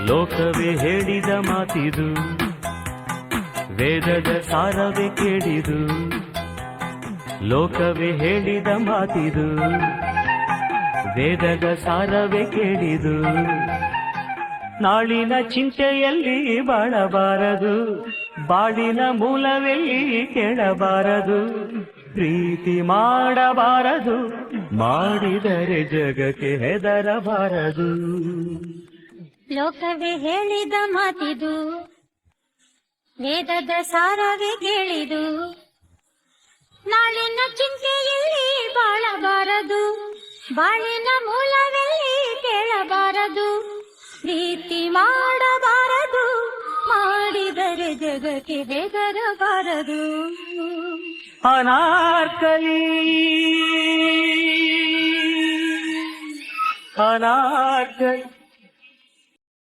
ಲೋಕವೇ ಹೇಳಿದ ಮಾತಿದು, ವೇದದ ಸಾರವೇ ಕೇಳಿದು. ಲೋಕವೇ ಹೇಳಿದ ಮಾತಿದು, ವೇದದ ಸಾರವೇ ಕೇಳಿದು. ನಾಳಿನ ಚಿಂತೆಯಲ್ಲಿ ಬಾಳಬಾರದು, ಬಾಳಿನ ಮೂಲವೆಲ್ಲಿ ಕೇಳಬಾರದು. ಪ್ರೀತಿ ಮಾಡಬಾರದು, ಮಾಡಿದರೆ ಜಗಕ್ಕೆ ಹೆದರಬಾರದು. ಲೋಕವೇ ಹೇಳಿದ ಮಾತಿದು, ವೇದದ ಸಾರವೇ ಕೇಳಿದು. ನಾಳಿನ ಚಿಂತೆಯಲ್ಲಿ ಬಾಳಬಾರದು, ಬಾಳಿನ ಮೂಲವೆಲ್ಲಿ ಕೇಳಬಾರದು. ಪ್ರೀತಿ ಮಾಡಬಾರದು, ಮಾಡಿದರೆ ಜಗಕ್ಕೆ ಹೆದರಬಾರದು. ಅನಾರ್ಕಲಿ ಅನಾರ್ಕಲಿ